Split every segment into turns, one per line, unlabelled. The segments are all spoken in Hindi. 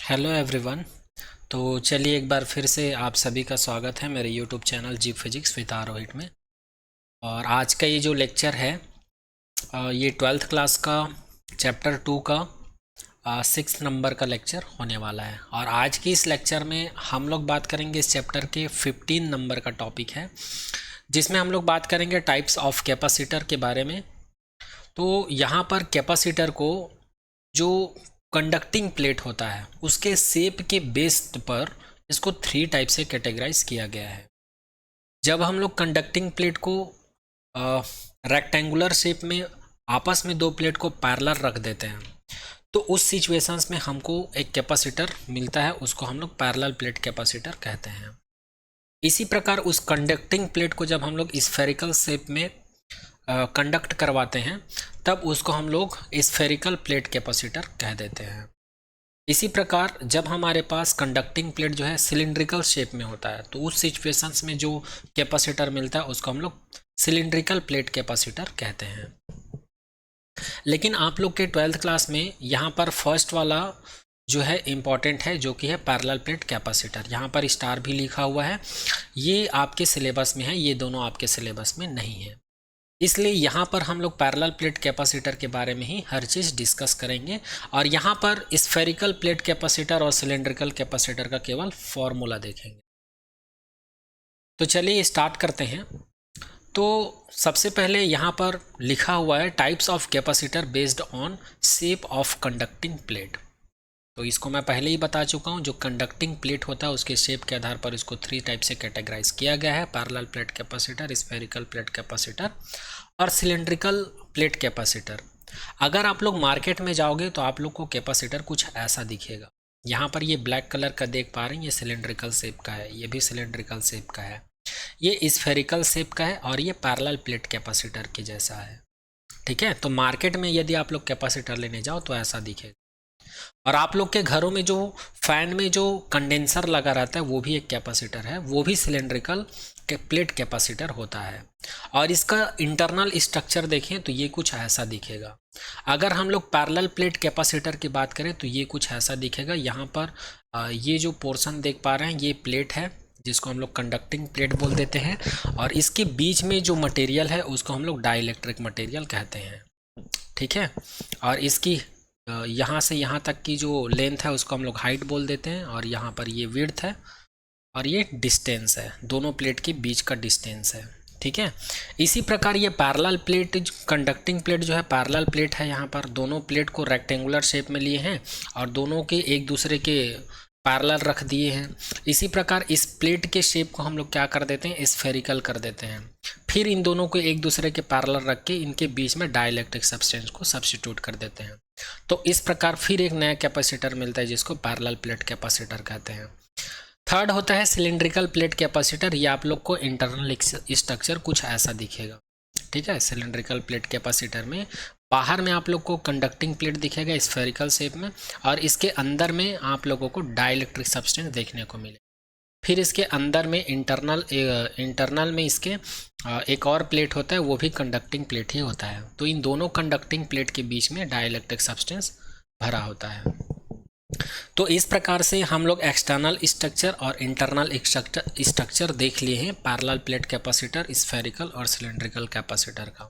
Hello everyone. तो चलिए एक बार फिर से आप सभी का स्वागत है मेरे YouTube channel Jeep physics with Arohit में। और आज का ये जो लेक्चर है ये 12th क्लास का चैप्टर 2 का 6 नंबर का लेक्चर होने वाला है। और आज की इस लेक्चर में हम लोग बात करेंगे इस चैप्टर के 15 नंबर का टॉपिक है, जिसमें हम लोग बात करेंगे टाइप्स ऑफ कैपेसिटर के बारे में। तो यहाँ पर कैपेसिटर को जो कंडक्टिंग प्लेट होता है उसके शेप के बेस पर इसको 3 टाइप से कैटेगराइज किया गया है। जब हम लोग कंडक्टिंग प्लेट को रेक्टेंगुलर शेप में आपस में दो प्लेट को पैरेलल रख देते हैं तो उस सिचुएशंस में हमको एक कैपेसिटर मिलता है, उसको हम लोग पैरेलल प्लेट कैपेसिटर कहते हैं। इसी प्रकार उस कंडक्टिंग प्लेट को जब हम लोग स्फेरिकल शेप में कंडक्ट करवाते हैं तब उसको हम लोग स्फेरिकल प्लेट कैपेसिटर कह देते हैं। इसी प्रकार जब हमारे पास कंडक्टिंग प्लेट जो है सिलिंड्रिकल शेप में होता है तो उस सिचुएशंस में जो कैपेसिटर मिलता है उसको हम लोग सिलिंड्रिकल प्लेट कैपेसिटर कहते हैं। लेकिन आप लोग के 12th क्लास में यहाँ पर फर्स्ट वाला जो है इम्पॉर्टेंट है, जो कि है पैरेलल प्लेट कैपेसिटर। यहाँ पर स्टार भी लिखा हुआ है, ये आपके सिलेबस में है, ये दोनों आपके सिलेबस में नहीं है। इसलिए यहाँ पर हम लोग पैरेलल प्लेट कैपेसिटर के बारे में ही हर चीज़ डिस्कस करेंगे। और यहाँ पर स्फेरिकल प्लेट कैपेसिटर और सिलेंड्रिकल कैपेसिटर का केवल फॉर्मूला देखेंगे। तो चलिए स्टार्ट करते हैं। तो सबसे पहले यहाँ पर लिखा हुआ है types of capacitor based on shape of conducting plate. तो इसको मैं पहले ही बता चुका हूँ, जो कंडक्टिंग प्लेट होता है उसके शेप के आधार पर इसको 3 टाइप से कैटेगराइज किया गया है: parallel plate capacitor, spherical plate capacitor और सिलिंड्रिकल प्लेट कैपेसिटर। अगर आप लोग मार्केट में जाओगे तो आप लोग को कैपेसिटर कुछ ऐसा दिखेगा। यहाँ पर ये ब्लैक कलर का देख पा रहे हैं, ये सिलिंड्रिकल शेप का है, ये भी सिलिंड्रिकल शेप का है, ये स्फेरिकल शेप का है और ये पैरेलल प्लेट कैपेसिटर के जैसा है। ठीक है, तो मार्केट में यदि आप लोग कैपेसिटर लेने जाओ तो ऐसा दिखेगा। और आप लोग के घरों में जो फैन में जो कंडेंसर लगा रहता है वो भी एक कैपेसिटर है, वो भी सिलेंड्रिकल प्लेट कैपेसिटर होता है। और इसका इंटरनल स्ट्रक्चर देखें तो ये कुछ ऐसा दिखेगा। अगर हम लोग पैरेलल प्लेट कैपेसिटर की बात करें तो ये कुछ ऐसा दिखेगा। यहाँ पर ये जो पोर्शन देख पा रहे हैं ये प्लेट है, जिसको हम लोग कंडक्टिंग प्लेट बोल देते हैं। और इसके बीच में जो मटेरियल है उसको हम लोग डाइलेक्ट्रिक मटेरियल कहते हैं। ठीक है, और इसकी यहाँ से यहाँ तक की जो लेंथ है उसको हम लोग हाइट बोल देते हैं। और यहाँ पर ये विड्थ है और ये डिस्टेंस है, दोनों प्लेट के बीच का डिस्टेंस है। ठीक है, इसी प्रकार ये पैरेलल प्लेट कंडक्टिंग प्लेट जो है पैरेलल प्लेट है। यहाँ पर दोनों प्लेट को रेक्टेंगुलर शेप में लिए हैं और दोनों के एक दूसरे के पैरेलल रख दिए हैं। इसी प्रकार इस प्लेट के शेप को हम लोग क्या कर देते हैं, स्फेरिकल कर देते हैं। फिर इन दोनों को एक दूसरे के पैरेलल रख के इनके बीच में डाइलेक्ट्रिक सब्सटेंस को सब्स्टिट्यूट कर देते हैं। तो इस प्रकार फिर एक नया कैपेसिटर मिलता है जिसको पैरेलल प्लेट कैपेसिटर कहते हैं। थर्ड होता है सिलिंड्रिकल प्लेट कैपेसिटर। ये आप लोग को इंटरनल स्ट्रक्चर कुछ ऐसा दिखेगा। ठीक है, सिलिंड्रिकल प्लेट कैपेसिटर में बाहर में आप लोग को कंडक्टिंग प्लेट दिखेगा स्फेरिकल शेप में, और इसके अंदर में आप लोगों को डाइलेक्ट्रिक सब्सटेंस देखने को मिले। फिर इसके अंदर में इंटरनल में इसके एक और प्लेट होता है, वो भी कंडक्टिंग प्लेट ही होता है। तो इन दोनों कंडक्टिंग प्लेट के बीच में डाइलेक्ट्रिक सब्सटेंस भरा होता है। तो इस प्रकार से हम लोग एक्सटर्नल स्ट्रक्चर और इंटरनल स्ट्रक्चर देख लिए हैं पैरेलल प्लेट कैपेसिटर, स्फेरिकल और सिलिंड्रिकल कैपेसिटर का।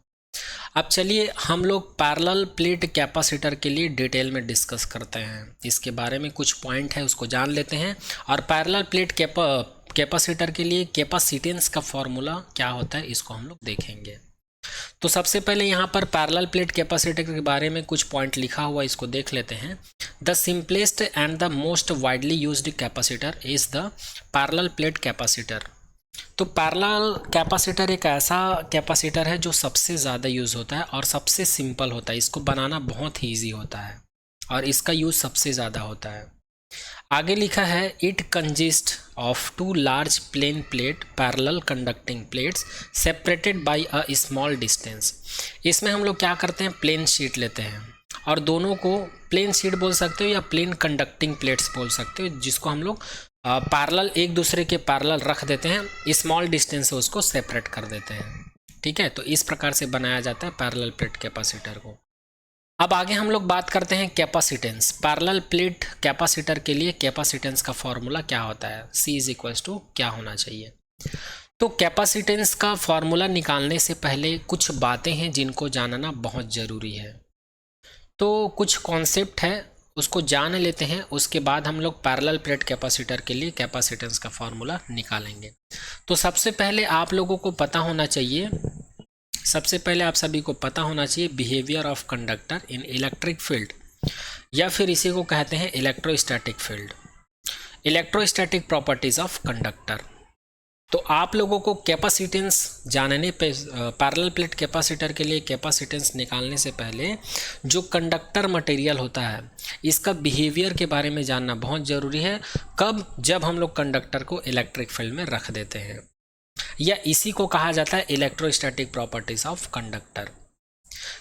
अब चलिए हम लोग पैरेलल प्लेट कैपेसिटर के लिए डिटेल में डिस्कस करते हैं। इसके बारे में कुछ पॉइंट है उसको जान लेते हैं। और पैरेलल प्लेट कैपेसिटर के लिए कैपेसिटेंस का फॉर्मूला क्या होता है इसको हम लोग देखेंगे। तो सबसे पहले यहाँ पर पैरेलल प्लेट कैपेसिटर के बारे में कुछ पॉइंट लिखा हुआ, इसको देख लेते हैं। The simplest and the most widely used capacitor is the parallel plate capacitor. तो पैरेलल कैपेसिटर एक ऐसा कैपेसिटर है जो सबसे ज़्यादा यूज़ होता है और सबसे सिंपल होता है। इसको बनाना बहुत ही ईजी होता है और इसका यूज़ सबसे ज़्यादा होता है। आगे लिखा है it consist of 2 large plane plate parallel conducting plates separated by a small distance. इसमें हम लोग क्या करते हैं, प्लेन शीट लेते हैं और दोनों को प्लेन शीट बोल सकते हो या प्लेन कंडक्टिंग प्लेट्स बोल सकते हो, जिसको हम लोग पैरेलल एक दूसरे के पैरेलल रख देते हैं, स्मॉल डिस्टेंस से उसको सेपरेट कर देते हैं। ठीक है, तो इस प्रकार से बनाया जाता है पैरेलल प्लेट कैपेसिटर को। अब आगे हम लोग बात करते हैं कैपेसिटेंस। पैरेलल प्लेट कैपेसिटर के लिए कैपेसिटेंस का फॉर्मूला क्या होता है, C इज इक्वल टू क्या होना चाहिए। तो कैपेसिटेंस का फॉर्मूला निकालने से पहले कुछ बातें हैं जिनको जानना बहुत ज़रूरी है। तो कुछ कॉन्सेप्ट है उसको जान लेते हैं, उसके बाद हम लोग पैरेलल प्लेट कैपेसिटर के लिए कैपेसिटेंस का फॉर्मूला निकालेंगे। तो सबसे पहले आप लोगों को पता होना चाहिए, सबसे पहले आप सभी को पता होना चाहिए behaviour of conductor in electric field, या फिर इसी को कहते हैं electrostatic field, electrostatic properties of conductor. तो आप लोगों को कैपेसिटेंस जानने पे, पैरेलल प्लेट कैपेसिटर के लिए कैपेसिटेंस निकालने से पहले जो कंडक्टर मटेरियल होता है इसका बिहेवियर के बारे में जानना बहुत ज़रूरी है। कब? जब हम लोग कंडक्टर को इलेक्ट्रिक फील्ड में रख देते हैं, या इसी को कहा जाता है इलेक्ट्रोस्टैटिक प्रॉपर्टीज ऑफ कंडक्टर।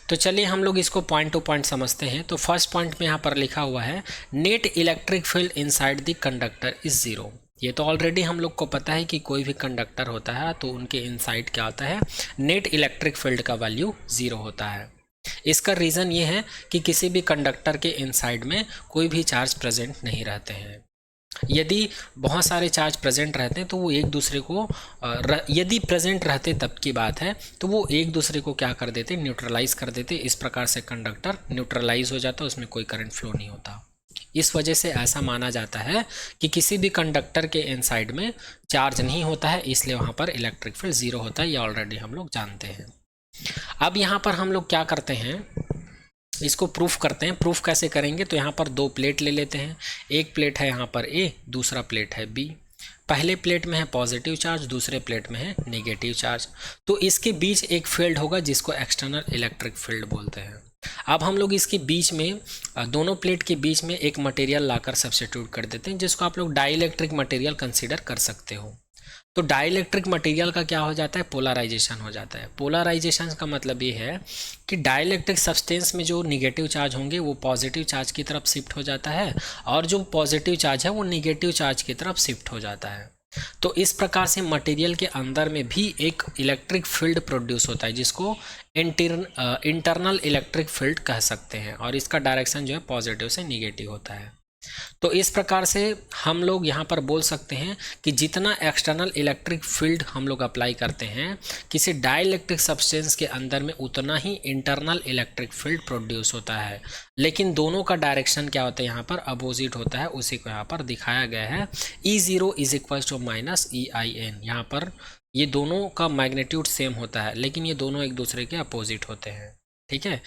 तो चलिए हम लोग इसको पॉइंट टू पॉइंट समझते हैं। तो फर्स्ट पॉइंट में यहाँ पर लिखा हुआ है net electric field inside the conductor is zero. ये तो ऑलरेडी हम लोग को पता है कि कोई भी कंडक्टर होता है तो उनके इनसाइड क्या होता है, नेट इलेक्ट्रिक फील्ड का वैल्यू जीरो होता है। इसका रीज़न ये है कि किसी भी कंडक्टर के इनसाइड में कोई भी चार्ज प्रेजेंट नहीं रहते हैं। यदि बहुत सारे चार्ज प्रेजेंट रहते हैं तो वो एक दूसरे को यदि प्रेजेंट रहते तब की बात है, तो वो एक दूसरे को क्या कर देते, न्यूट्रलाइज कर देते। इस प्रकार से कंडक्टर न्यूट्रलाइज हो जाता है, उसमें कोई करंट फ्लो नहीं होता। इस वजह से ऐसा माना जाता है कि किसी भी कंडक्टर के इनसाइड में चार्ज नहीं होता है, इसलिए वहाँ पर इलेक्ट्रिक फील्ड जीरो होता है। ये ऑलरेडी हम लोग जानते हैं। अब यहाँ पर हम लोग क्या करते हैं, इसको प्रूफ करते हैं। प्रूफ कैसे करेंगे, तो यहाँ पर दो प्लेट ले लेते हैं। एक प्लेट है यहाँ पर A, दूसरा प्लेट है B। पहले प्लेट में है पॉजिटिव चार्ज, दूसरे प्लेट में है नेगेटिव चार्ज। तो इसके बीच एक फील्ड होगा जिसको एक्सटर्नल इलेक्ट्रिक फील्ड बोलते हैं। अब हम लोग इसके बीच में, दोनों प्लेट के बीच में एक मटेरियल लाकर सब्स्टिट्यूट कर देते हैं, जिसको आप लोग डाइलेक्ट्रिक मटेरियल कंसीडर कर सकते हो। तो डाइलेक्ट्रिक मटेरियल का क्या हो जाता है, पोलराइजेशन हो जाता है। पोलराइजेशन का मतलब ये है कि डाइलेक्ट्रिक सब्सटेंस में जो निगेटिव चार्ज होंगे वो पॉजिटिव चार्ज की तरफ शिफ्ट हो जाता है, और जो पॉजिटिव चार्ज है वो निगेटिव चार्ज की तरफ शिफ्ट हो जाता है। तो इस प्रकार से मटेरियल के अंदर में भी एक इलेक्ट्रिक फील्ड प्रोड्यूस होता है, जिसको इंटरनल इलेक्ट्रिक फील्ड कह सकते हैं, और इसका डायरेक्शन जो है पॉजिटिव से निगेटिव होता है। तो इस प्रकार से हम लोग यहाँ पर बोल सकते हैं कि जितना एक्सटर्नल इलेक्ट्रिक फील्ड हम लोग अप्लाई करते हैं किसी डाइलेक्ट्रिक सब्सटेंस के अंदर में, उतना ही इंटरनल इलेक्ट्रिक फील्ड प्रोड्यूस होता है। लेकिन दोनों का डायरेक्शन क्या होता है, यहाँ पर अपोजिट होता है। उसी को यहाँ पर दिखाया गया है E0 is equal to minus EIN। यहाँ पर ये दोनों का मैग्नीट्यूड सेम होता है, लेकिन ये दोनों एक दूसरे के अपोजिट होते हैं। ठीक है,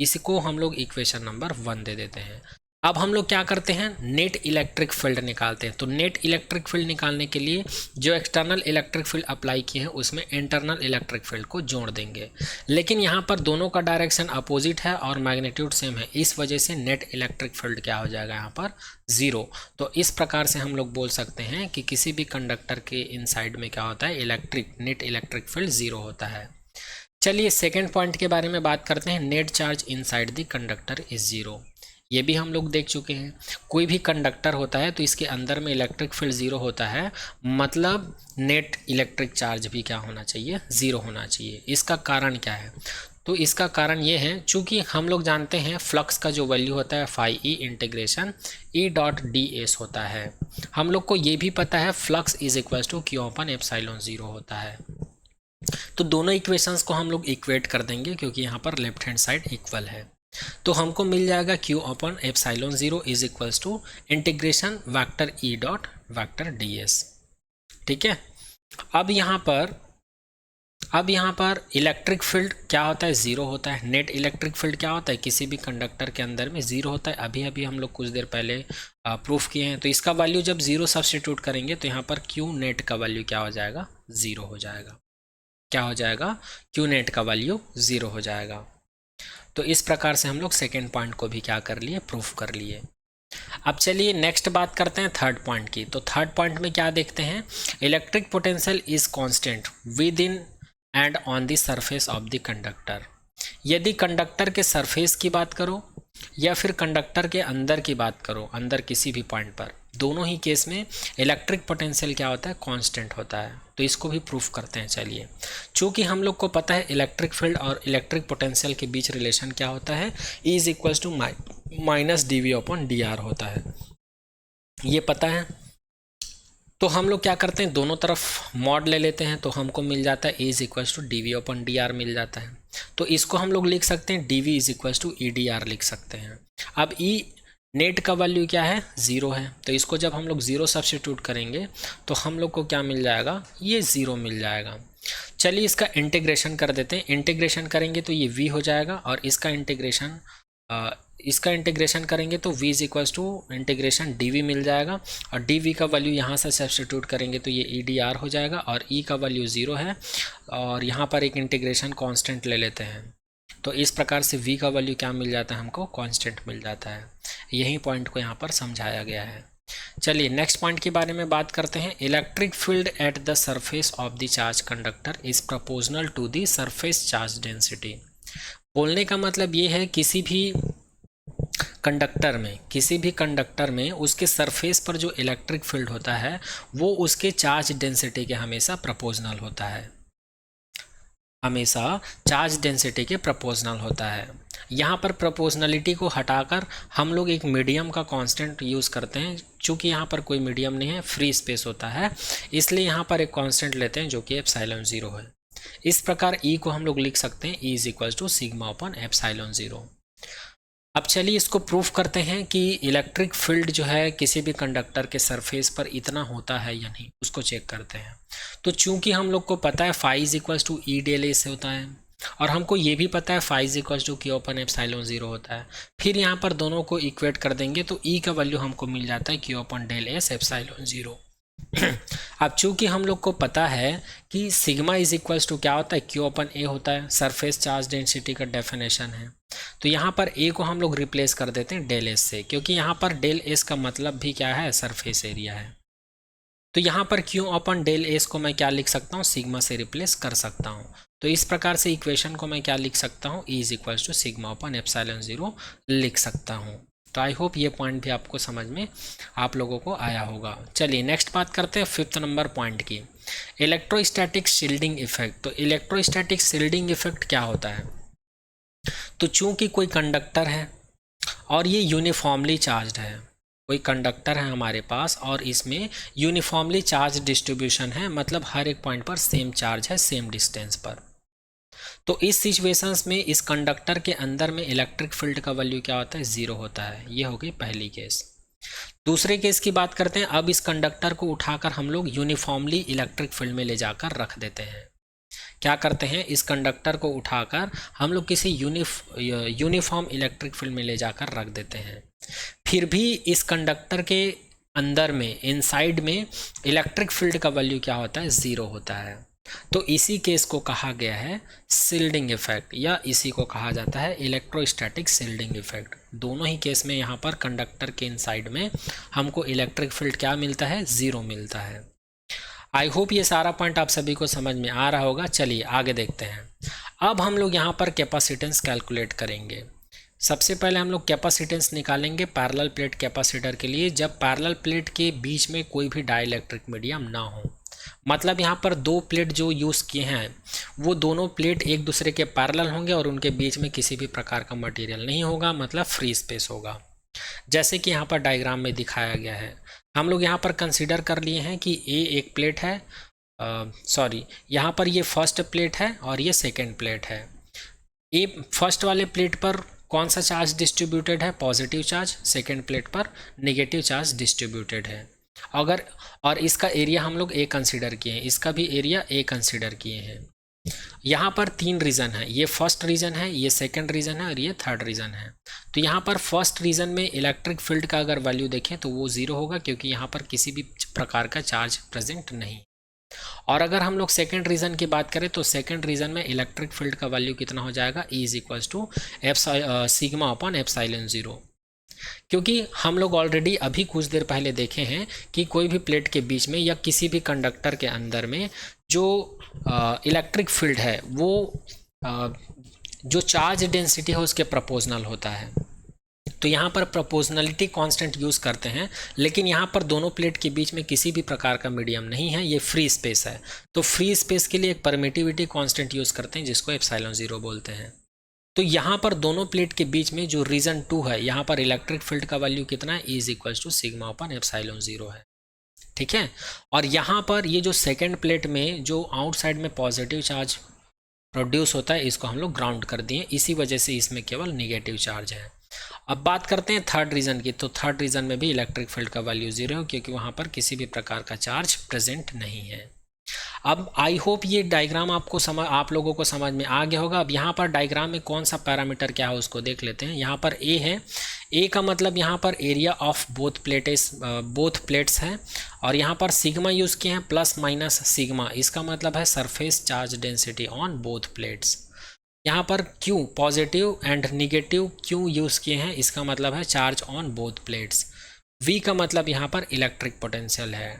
इसको हम लोग इक्वेशन नंबर 1 दे देते हैं। अब हम लोग क्या करते हैं, नेट इलेक्ट्रिक फील्ड निकालते हैं। तो नेट इलेक्ट्रिक फील्ड निकालने के लिए जो एक्सटर्नल इलेक्ट्रिक फील्ड अप्लाई किए हैं उसमें इंटरनल इलेक्ट्रिक फील्ड को जोड़ देंगे। लेकिन यहाँ पर दोनों का डायरेक्शन अपोजिट है और मैग्नीट्यूड सेम है, इस वजह से नेट इलेक्ट्रिक फील्ड क्या हो जाएगा, यहाँ पर जीरो। तो इस प्रकार से हम लोग बोल सकते हैं कि किसी भी कंडक्टर के इनसाइड में क्या होता है, नेट इलेक्ट्रिक फील्ड जीरो होता है। चलिए सेकेंड पॉइंट के बारे में बात करते हैं। Net charge inside the conductor is zero. ये भी हम लोग देख चुके हैं। कोई भी कंडक्टर होता है तो इसके अंदर में इलेक्ट्रिक फील्ड जीरो होता है, मतलब नेट इलेक्ट्रिक चार्ज भी क्या होना चाहिए, जीरो होना चाहिए। इसका कारण क्या है, तो इसका कारण ये है, चूंकि हम लोग जानते हैं फ्लक्स का जो वैल्यू होता है फाई ई इंटीग्रेशन E.ds होता है। हम लोग को ये भी पता है flux is equal to Q/ε0 होता है। तो दोनों इक्वेशंस को हम लोग इक्वेट कर देंगे, क्योंकि यहाँ पर लेफ्ट हैंड साइड इक्वल है। तो हमको मिल जाएगा Q/ε0 is equals to integration vector E.ds। ठीक है, अब यहाँ पर इलेक्ट्रिक फील्ड क्या होता है, जीरो होता है। नेट इलेक्ट्रिक फील्ड क्या होता है, किसी भी कंडक्टर के अंदर में जीरो होता है। अभी अभी हम लोग कुछ देर पहले प्रूफ किए हैं। तो इसका वैल्यू जब जीरो सब्स्टिट्यूट करेंगे तो यहाँ पर Q नेट का वैल्यू क्या हो जाएगा, जीरो हो जाएगा। क्या हो जाएगा, Q नेट का वैल्यू जीरो हो जाएगा। तो इस प्रकार से हम लोग सेकेंड पॉइंट को भी क्या कर लिए, प्रूफ कर लिए। अब चलिए नेक्स्ट बात करते हैं थर्ड पॉइंट की। तो थर्ड पॉइंट में क्या देखते हैं, electric potential is constant with in and on the surface of the conductor. यदि कंडक्टर के सरफेस की बात करो या फिर कंडक्टर के अंदर की बात करो, अंदर किसी भी पॉइंट पर, दोनों ही केस में इलेक्ट्रिक पोटेंशियल क्या होता है, कांस्टेंट होता है। तो इसको भी प्रूफ करते हैं। चलिए, चूँकि हम लोग को पता है इलेक्ट्रिक फील्ड और इलेक्ट्रिक पोटेंशियल के बीच रिलेशन क्या होता है, E is equals to minus dV/dr होता है, ये पता है। तो हम लोग क्या करते हैं, दोनों तरफ मॉड ले लेते हैं, तो हमको मिल जाता है E is equals to dV/dr मिल जाता है। तो इसको हम लोग लिख सकते हैं dV is equals to EdR लिख सकते हैं। अब E नेट का वैल्यू क्या है, 0 है, तो इसको जब हम लोग 0 सब्स्टिट्यूट करेंगे तो हम लोग को क्या मिल जाएगा, ये 0 मिल जाएगा। चलिए इसका इंटीग्रेशन कर देते हैं। इंटीग्रेशन करेंगे तो ये v हो जाएगा, और इसका इंटीग्रेशन करेंगे तो v is equals to integration dv मिल जाएगा, और dv का वैल्यू यहाँ से सब्स्टिट्यूट करेंगे तो ये EdR हो जाएगा, और e का वैल्यू 0 है, और यहाँ पर एक इंटीग्रेशन कांस्टेंट ले लेते हैं। तो इस प्रकार से v का वैल्यू क्या मिल जाता है, हमको कांस्टेंट मिल जाता है। यही पॉइंट को यहाँ पर समझाया गया है। चलिए नेक्स्ट पॉइंट के बारे में बात करते हैं। Electric field at the surface of the charge conductor is proportional to the surface charge density. बोलने का मतलब ये है, किसी भी कंडक्टर में उसके सरफेस पर जो इलेक्ट्रिक फील्ड होता है वो उसके चार्ज डेंसिटी के हमेशा प्रोपोर्शनल होता है, हमेशा चार्ज डेंसिटी के प्रोपोर्शनल होता है। यहाँ पर प्रोपोर्शनलिटी को हटाकर हम लोग एक मीडियम का कांस्टेंट यूज़ करते हैं। चूँकि यहाँ पर कोई मीडियम नहीं है, फ्री स्पेस होता है, इसलिए यहाँ पर एक कांस्टेंट लेते हैं जो कि एप्सिलॉन 0 है। इस प्रकार E को हम लोग लिख सकते हैं E इज इक्वल्स टू σ/ε0। अब चलिए इसको प्रूफ करते हैं कि इलेक्ट्रिक फील्ड जो है किसी भी कंडक्टर के सरफेस पर इतना होता है या नहीं, उसको चेक करते हैं। तो चूंकि हम लोग को पता है φ इज इक्वल्स टू E/δ से होता है, और हमको ये भी पता है φ इज इक्वल्स टू Q/ε0 होता है, फिर यहाँ पर दोनों को इक्वेट कर देंगे तो E का वैल्यू हमको मिल जाता है Q/δS/ε0। अब चूंकि हम लोग को पता है कि सिग्मा इज इक्वल्स टू क्या होता है, Q/A होता है, सरफेस चार्ज डेंसिटी का डेफिनेशन है। तो यहाँ पर A को हम लोग रिप्लेस कर देते हैं ΔS से, क्योंकि यहाँ पर ΔS का मतलब भी क्या है, सरफेस एरिया है। तो यहाँ पर Q/ΔS को मैं क्या लिख सकता हूँ, सिग्मा से रिप्लेस कर सकता हूँ। तो इस प्रकार से इक्वेशन को मैं क्या लिख सकता हूँ, E इज इक्वल्स टू σ/ε0 लिख सकता हूँ। तो आई होप ये पॉइंट भी आपको समझ में आप लोगों को आया होगा। चलिए नेक्स्ट बात करते हैं 5th नंबर पॉइंट की, इलेक्ट्रोस्टैटिक शील्डिंग इफेक्ट। तो इलेक्ट्रोस्टैटिक शील्डिंग इफेक्ट क्या होता है, तो चूंकि कोई कंडक्टर है और ये यूनिफॉर्मली चार्ज्ड है, कोई कंडक्टर है हमारे पास और इसमें यूनिफॉर्मली चार्ज डिस्ट्रीब्यूशन है, मतलब हर एक पॉइंट पर सेम चार्ज है सेम डिस्टेंस पर। तो इस सिचुएशंस में इस कंडक्टर के अंदर में इलेक्ट्रिक फील्ड का वैल्यू क्या होता है, 0 होता है। ये हो गई पहली केस। दूसरे केस की बात करते हैं। अब इस कंडक्टर को उठाकर हम लोग यूनिफॉर्मली इलेक्ट्रिक फील्ड में ले जाकर रख देते हैं। क्या करते हैं, इस कंडक्टर को उठाकर हम लोग किसी यूनिफॉर्म इलेक्ट्रिक फील्ड में ले जाकर रख देते हैं। फिर भी इस कंडक्टर के अंदर में, इनसाइड में इलेक्ट्रिक फील्ड का वैल्यू क्या होता है, 0 होता है। तो इसी केस को कहा गया है शील्डिंग इफेक्ट, या इसी को कहा जाता है इलेक्ट्रोस्टैटिक शील्डिंग इफेक्ट। दोनों ही केस में यहाँ पर कंडक्टर के इनसाइड में हमको इलेक्ट्रिक फील्ड क्या मिलता है, 0 मिलता है। आई होप ये सारा पॉइंट आप सभी को समझ में आ रहा होगा। चलिए आगे देखते हैं। अब हम लोग यहाँ पर कैपेसिटेंस कैलकुलेट करेंगे। सबसे पहले हम लोग कैपेसिटेंस निकालेंगे पैरेलल प्लेट कैपेसिटर के लिए, जब पैरेलल प्लेट के बीच में कोई भी डाइलेक्ट्रिक मीडियम ना हो। मतलब यहाँ पर दो प्लेट जो यूज़ किए हैं वो दोनों प्लेट एक दूसरे के पैरेलल होंगे और उनके बीच में किसी भी प्रकार का मटेरियल नहीं होगा, मतलब फ्री स्पेस होगा, जैसे कि यहाँ पर डायग्राम में दिखाया गया है। हम लोग यहाँ पर कंसीडर कर लिए हैं कि ए एक प्लेट है, यहाँ पर ये फर्स्ट प्लेट है और ये सेकेंड प्लेट है। ए फर्स्ट वाले प्लेट पर कौन सा चार्ज डिस्ट्रीब्यूटेड है, पॉजिटिव चार्ज। सेकेंड प्लेट पर नेगेटिव चार्ज डिस्ट्रीब्यूटेड है। और इसका एरिया हम लोग ए कंसीडर किए हैं, इसका भी एरिया ए कंसीडर किए हैं। यहाँ पर 3 रीजन है, ये फर्स्ट रीजन है, ये सेकंड रीजन है और ये थर्ड रीजन है। तो यहाँ पर फर्स्ट रीजन में इलेक्ट्रिक फील्ड का अगर वैल्यू देखें तो वो 0 होगा, क्योंकि यहाँ पर किसी भी प्रकार का चार्ज प्रेजेंट नहीं। और अगर हम लोग सेकंड रीजन की बात करें तो सेकंड रीजन में इलेक्ट्रिक फील्ड का वैल्यू कितना हो जाएगा, E इज इक्वल्स टू σ/ε0। क्योंकि हम लोग ऑलरेडी अभी कुछ देर पहले देखे हैं कि कोई भी प्लेट के बीच में या किसी भी कंडक्टर के अंदर में जो इलेक्ट्रिक फील्ड है वो जो चार्ज डेंसिटी है उसके प्रोपोर्शनल होता है। तो यहाँ पर प्रोपोर्शनलिटी कांस्टेंट यूज़ करते हैं, लेकिन यहाँ पर दोनों प्लेट के बीच में किसी भी प्रकार का मीडियम नहीं है, ये फ्री स्पेस है। तो फ्री स्पेस के लिए एक परमिटिविटी कांस्टेंट यूज़ करते हैं जिसको एप्सिलॉन 0 बोलते हैं। तो यहाँ पर दोनों प्लेट के बीच में जो रीजन 2 है, यहाँ पर इलेक्ट्रिक फील्ड का वैल्यू कितना है, is equal to sigma upon epsilon 0 है। ठीक है, और यहाँ पर ये जो सेकेंड प्लेट में जो आउटसाइड में पॉजिटिव चार्ज प्रोड्यूस होता है, इसको हम लोग ग्राउंड कर दिए, इसी वजह से इसमें केवल निगेटिव चार्ज है। अब बात करते हैं थर्ड रीजन की। तो थर्ड रीजन में भी इलेक्ट्रिक फील्ड का वैल्यू 0 है, क्योंकि वहाँ पर किसी भी प्रकार का चार्ज प्रेजेंट नहीं है। अब आई होप ये डायग्राम आप लोगों को समझ में आ गया होगा। अब यहाँ पर डायग्राम में कौन सा पैरामीटर क्या है उसको देख लेते हैं। यहाँ पर ए है, ए का मतलब यहाँ पर एरिया ऑफ बोथ प्लेट्स है, और यहाँ पर सिग्मा यूज़ किए हैं प्लस माइनस सिग्मा, इसका मतलब है surface charge density on both plates. यहाँ पर Q positive and negative Q use किए हैं, इसका मतलब है charge on both plates. V का मतलब यहाँ पर इलेक्ट्रिक पोटेंशियल है।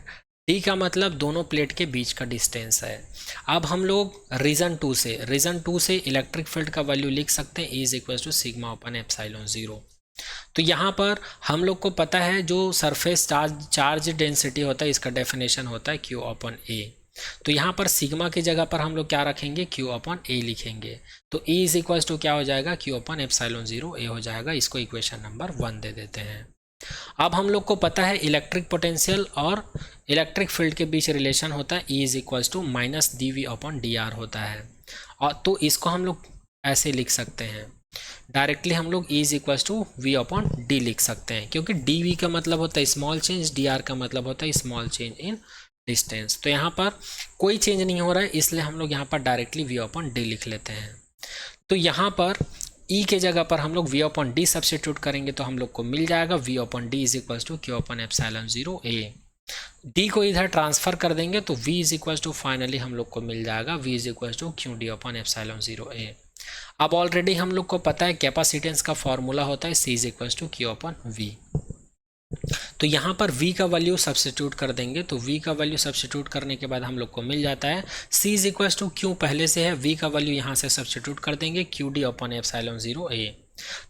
डी का मतलब दोनों प्लेट के बीच का डिस्टेंस है। अब हम लोग रीजन 2 से इलेक्ट्रिक फील्ड का वैल्यू लिख सकते हैं, is equal to sigma upon epsilon 0। तो यहाँ पर हम लोग को पता है जो सरफेस चार्ज डेंसिटी होता है, इसका डेफिनेशन होता है क्यू अपन ए। तो यहाँ पर सिग्मा की जगह पर हम लोग क्या रखेंगे, क्यू अपन ए लिखेंगे। तो ए इज इक्वल टू क्या हो जाएगा, क्यू अपन एप्सिलॉन 0 ए हो जाएगा। इसको इक्वेशन नंबर 1 दे देते हैं। अब हम लोग को पता है इलेक्ट्रिक पोटेंशियल और इलेक्ट्रिक फील्ड के बीच रिलेशन होता है, E is equals to minus D V upon D R होता है। और तो इसको हम लोग ऐसे लिख सकते हैं, डायरेक्टली हम लोग E is equals to V upon D लिख सकते हैं, क्योंकि डी वी का मतलब होता है स्मॉल चेंज, डी आर का मतलब होता है स्मॉल चेंज इन डिस्टेंस। तो यहाँ पर कोई चेंज नहीं हो रहा है, इसलिए हम लोग यहाँ पर डायरेक्टली वी अपॉन डी लिख लेते हैं। तो यहाँ पर E के जगह पर हम लोग V अपॉन डी सब्सिट्यूट करेंगे, तो हम लोग को मिल जाएगा V upon D is equals to Q upon epsilon 0 A. D को इधर ट्रांसफर कर देंगे तो V is equals to finally हम लोग को मिल जाएगा V is equals to Q D upon epsilon 0 A. अब ऑलरेडी हम लोग को पता है कैपेसिटेंस का फॉर्मूला होता है C is equals to Q upon V। तो यहाँ पर V का वैल्यू सब्सिट्यूट कर देंगे, तो V का वैल्यू सब्सिट्यूट करने के बाद हम लोग को मिल जाता है C is equals to Q पहले से है, V का वैल्यू यहाँ से सब्सिट्यूट कर देंगे क्यू डी अपॉन एप्सिलॉन 0 ए।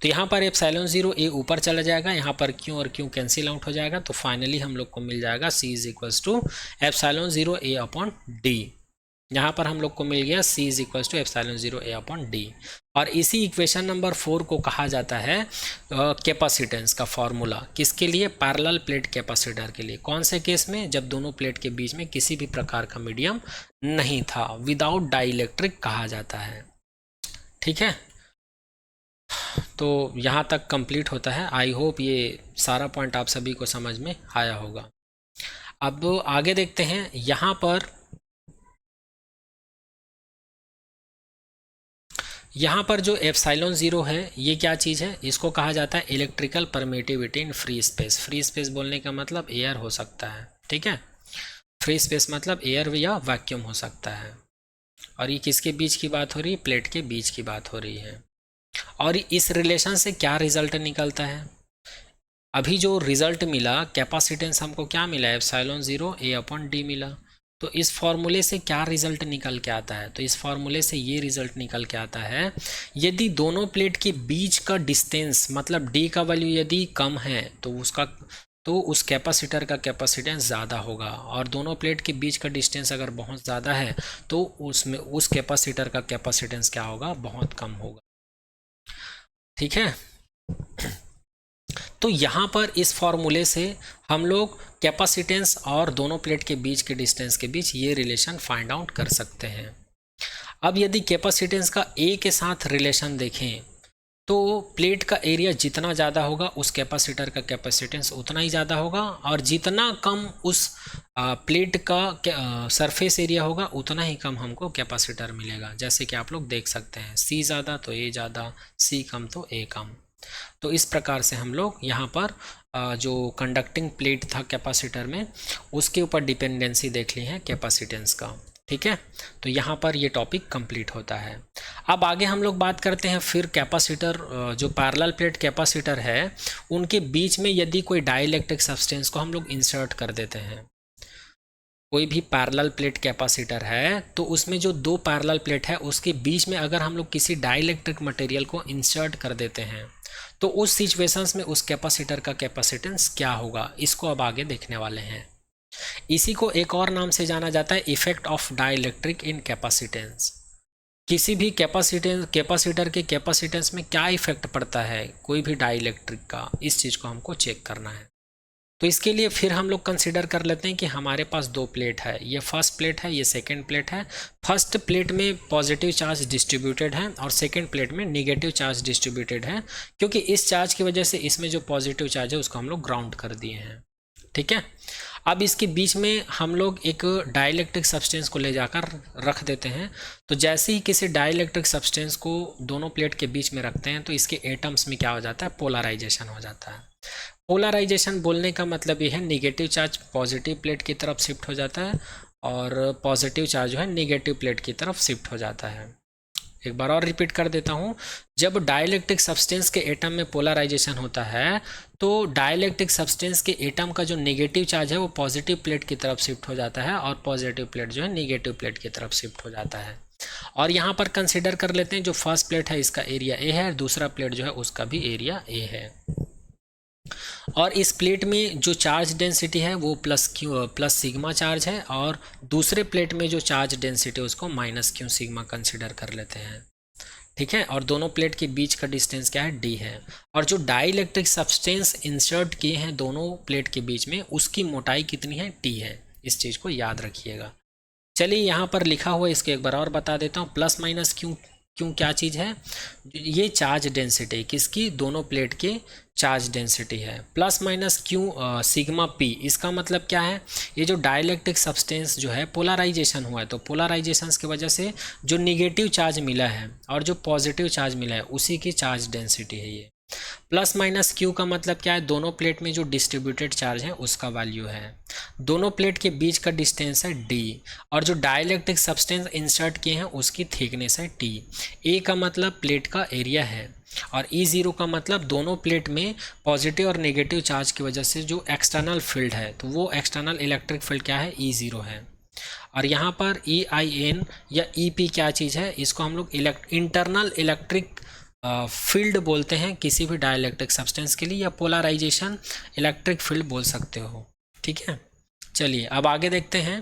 तो यहाँ पर एप्सिलॉन 0 ए ऊपर चला जाएगा, यहाँ पर क्यू और क्यू कैंसिल आउट हो जाएगा, तो फाइनली हम लोग को मिल जाएगा C is equals to epsilon 0 A upon D. यहाँ पर हम लोग को मिल गया C is equals to epsilon 0 A upon D. और इसी इक्वेशन नंबर 4 को कहा जाता है कैपेसिटेंस का फॉर्मूला। किसके लिए, पैरेलल प्लेट कैपेसिटर के लिए। कौन से केस में, जब दोनों प्लेट के बीच में किसी भी प्रकार का मीडियम नहीं था, विदाउट डाइलेक्ट्रिक कहा जाता है। ठीक है, तो यहाँ तक कंप्लीट होता है। आई होप ये सारा पॉइंट आप सभी को समझ में आया होगा। अब आगे देखते हैं। यहाँ पर जो एप्सिलॉन 0 है, ये क्या चीज़ है, इसको कहा जाता है electrical permittivity in free space. Free space बोलने का मतलब एयर हो सकता है, ठीक है। फ्री स्पेस मतलब एयर या वैक्यूम हो सकता है। और ये किसके बीच की बात हो रही है, प्लेट के बीच की बात हो रही है। और इस रिलेशन से क्या रिजल्ट निकलता है, अभी जो रिजल्ट मिला कैपेसिटेंस हमको क्या मिला, एप्सिलॉन 0 ए अपॉन डी मिला। तो इस फॉर्मूले से क्या रिजल्ट निकल के आता है, तो इस फॉर्मूले से ये रिजल्ट निकल के आता है, यदि दोनों प्लेट के बीच का डिस्टेंस मतलब डी का वैल्यू यदि कम है तो उस कैपेसिटर का कैपेसिटेंस ज़्यादा होगा, और दोनों प्लेट के बीच का डिस्टेंस अगर बहुत ज़्यादा है तो उसमें उस कैपेसिटर का कैपेसिटेंस क्या होगा, बहुत कम होगा। ठीक है, तो यहाँ पर इस फॉर्मूले से हम लोग कैपेसिटेंस और दोनों प्लेट के बीच के डिस्टेंस के बीच ये रिलेशन फाइंड आउट कर सकते हैं। अब यदि कैपेसिटेंस का ए के साथ रिलेशन देखें तो प्लेट का एरिया जितना ज़्यादा होगा उस कैपेसिटर का कैपेसिटेंस उतना ही ज़्यादा होगा, और जितना कम उस प्लेट का सरफेस एरिया होगा उतना ही कम हमको कैपेसिटर मिलेगा। जैसे कि आप लोग देख सकते हैं, सी ज़्यादा तो ए ज़्यादा, सी कम तो ए कम। तो इस प्रकार से हम लोग यहाँ पर जो कंडक्टिंग प्लेट था कैपेसिटर में, उसके ऊपर डिपेंडेंसी देख ली है कैपेसिटेंस का। ठीक है, तो यहाँ पर ये टॉपिक कंप्लीट होता है। अब आगे हम लोग बात करते हैं फिर कैपेसिटर, जो पैरेलल प्लेट कैपेसिटर है उनके बीच में यदि कोई डाइलेक्ट्रिक सब्सटेंस को हम लोग इंसर्ट कर देते हैं, कोई भी पैरेलल प्लेट कैपेसिटर है तो उसमें जो दो पैरेलल प्लेट है उसके बीच में अगर हम लोग किसी डाइलेक्ट्रिक मटेरियल को इंसर्ट कर देते हैं तो उस सिचुएशंस में उस कैपेसिटर का कैपेसिटेंस क्या होगा, इसको अब आगे देखने वाले हैं। इसी को एक और नाम से जाना जाता है effect of dielectric in capacitance. किसी भी कैपेसिटर के कैपेसिटेंस में क्या इफेक्ट पड़ता है कोई भी डाइलेक्ट्रिक का, इस चीज़ को हमको चेक करना है। तो इसके लिए फिर हम लोग कंसिडर कर लेते हैं कि हमारे पास दो प्लेट है, ये फर्स्ट प्लेट है, ये सेकंड प्लेट है। फर्स्ट प्लेट में पॉजिटिव चार्ज डिस्ट्रीब्यूटेड है और सेकंड प्लेट में नेगेटिव चार्ज डिस्ट्रीब्यूटेड है, क्योंकि इस चार्ज की वजह से इसमें जो पॉजिटिव चार्ज है उसको हम लोग ग्राउंड कर दिए हैं। ठीक है, अब इसके बीच में हम लोग एक डाइलेक्ट्रिक सब्सटेंस को ले जाकर रख देते हैं। तो जैसे ही किसी डाइलेक्ट्रिक सब्सटेंस को दोनों प्लेट के बीच में रखते हैं तो इसके एटम्स में क्या हो जाता है, पोलराइजेशन हो जाता है। पोलराइजेशन बोलने का मतलब ये है नेगेटिव चार्ज पॉजिटिव प्लेट की तरफ शिफ्ट हो जाता है और पॉजिटिव चार्ज जो है नेगेटिव प्लेट की तरफ शिफ्ट हो जाता है। एक बार और रिपीट कर देता हूँ, जब डाइलेक्ट्रिक सब्सटेंस के एटम में पोलराइजेशन होता है तो डाइलेक्ट्रिक सब्सटेंस के एटम का जो नेगेटिव चार्ज है वो पॉजिटिव प्लेट की तरफ शिफ्ट हो जाता है और पॉजिटिव प्लेट जो है नेगेटिव प्लेट की तरफ शिफ्ट हो जाता है। और यहाँ पर कंसिडर कर लेते हैं जो फर्स्ट प्लेट है इसका एरिया ए है, दूसरा प्लेट जो है उसका भी एरिया ए है। और इस प्लेट में जो चार्ज डेंसिटी है वो प्लस सिग्मा चार्ज है और दूसरे प्लेट में जो चार्ज डेंसिटी है उसको माइनस क्यू सिग्मा कंसिडर कर लेते हैं। ठीक है, और दोनों प्लेट के बीच का डिस्टेंस क्या है, डी है। और जो डाइलेक्ट्रिक सब्सटेंस इंसर्ट किए हैं दोनों प्लेट के बीच में उसकी मोटाई कितनी है, टी है। इस चीज़ को याद रखिएगा। चलिए यहाँ पर लिखा हुआ इसको एक बार और बता देता हूँ। प्लस माइनस क्यू क्यों क्या चीज़ है, ये चार्ज डेंसिटी किसकी, दोनों प्लेट के चार्ज डेंसिटी है। Plus minus Q sigma P, इसका मतलब क्या है, ये जो डाइलेक्ट्रिक सब्सटेंस जो है पोलराइजेशन हुआ है तो पोलराइजेशन की वजह से जो निगेटिव चार्ज मिला है और जो पॉजिटिव चार्ज मिला है उसी की चार्ज डेंसिटी है ये। प्लस माइनस क्यू का मतलब क्या है, दोनों प्लेट में जो डिस्ट्रीब्यूटेड चार्ज है उसका वैल्यू है। दोनों प्लेट के बीच का डिस्टेंस है डी और जो डाइलेक्ट्रिक सब्सटेंस इंसर्ट किए हैं उसकी थिकनेस है टी। ए का मतलब प्लेट का एरिया है और ई जीरो का मतलब दोनों प्लेट में पॉजिटिव और नेगेटिव चार्ज की वजह से जो एक्सटर्नल फील्ड है तो वो एक्सटर्नल इलेक्ट्रिक फील्ड क्या है, ई जीरो है। और यहाँ पर ई आई एन या ई पी क्या चीज़ है, इसको हम लोग इंटरनल इलेक्ट्रिक फील्ड बोलते हैं किसी भी डाइलेक्ट्रिक सब्सटेंस के लिए, या पोलराइजेशन इलेक्ट्रिक फील्ड बोल सकते हो। ठीक है, चलिए अब आगे देखते हैं।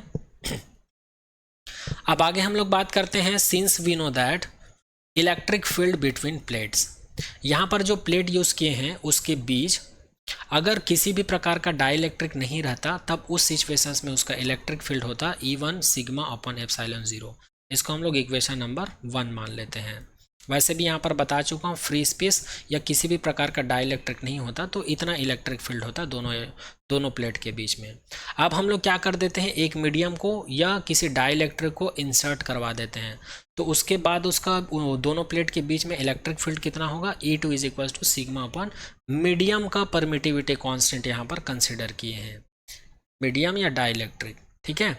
अब आगे हम लोग बात करते हैं since we know that electric field between plates. यहाँ पर जो प्लेट यूज़ किए हैं उसके बीच अगर किसी भी प्रकार का डाइलेक्ट्रिक नहीं रहता तब उस सिचुएशंस में उसका इलेक्ट्रिक फील्ड होता E1 सिग्मा अपॉन एप्सिलॉन 0। इसको हम लोग इक्वेशन नंबर 1 मान लेते हैं। वैसे भी यहाँ पर बता चुका हूँ, फ्री स्पेस या किसी भी प्रकार का डाइलेक्ट्रिक नहीं होता तो इतना इलेक्ट्रिक फील्ड होता है दोनों प्लेट के बीच में। अब हम लोग क्या कर देते हैं, एक मीडियम को या किसी डाइलेक्ट्रिक को इंसर्ट करवा देते हैं तो उसके बाद उसका दोनों प्लेट के बीच में इलेक्ट्रिक फील्ड कितना होगा, E2 is equal to sigma upon medium का परमिटिविटी कॉन्स्टेंट यहाँ पर कंसिडर किए हैं, मीडियम या डाइलेक्ट्रिक। ठीक है,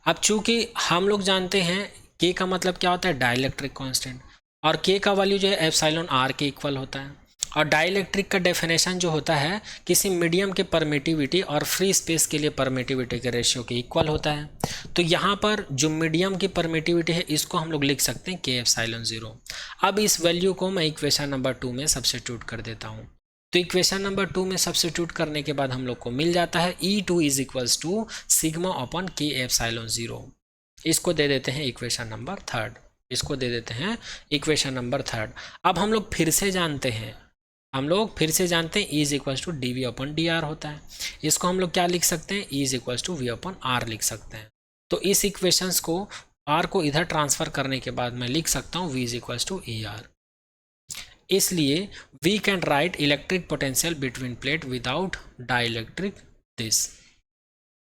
अब चूंकि हम लोग जानते हैं के का मतलब क्या होता है, डाइलेक्ट्रिक कॉन्स्टेंट, और के का वैल्यू जो है एप्सिलॉन आर के इक्वल होता है। और डाइलेक्ट्रिक का डेफिनेशन जो होता है किसी मीडियम के परमिटिविटी और फ्री स्पेस के लिए परमिटिविटी के रेशियो के इक्वल होता है। तो यहाँ पर जो मीडियम की परमिटिविटी है इसको हम लोग लिख सकते हैं के एप्सिलॉन 0। अब इस वैल्यू को मैं इक्वेशन नंबर 2 में सब्स्टिट्यूट कर देता हूँ। तो इक्वेशन नंबर 2 में सब्स्टिट्यूट करने के बाद हम लोग को मिल जाता है E2 is equals to sigma upon K epsilon 0। इसको दे देते हैं इक्वेशन नंबर 3, इसको दे देते हैं इक्वेशन नंबर 3। अब हम लोग फिर से जानते हैं E is equals to D V upon D R होता है। इसको हम लोग क्या लिख सकते हैं, E is equals to V upon R लिख सकते हैं। तो इस इक्वेशंस को आर को इधर ट्रांसफर करने के बाद मैं लिख सकता हूँ V is equals to E R. इसलिए we can write electric potential between plate without dielectric this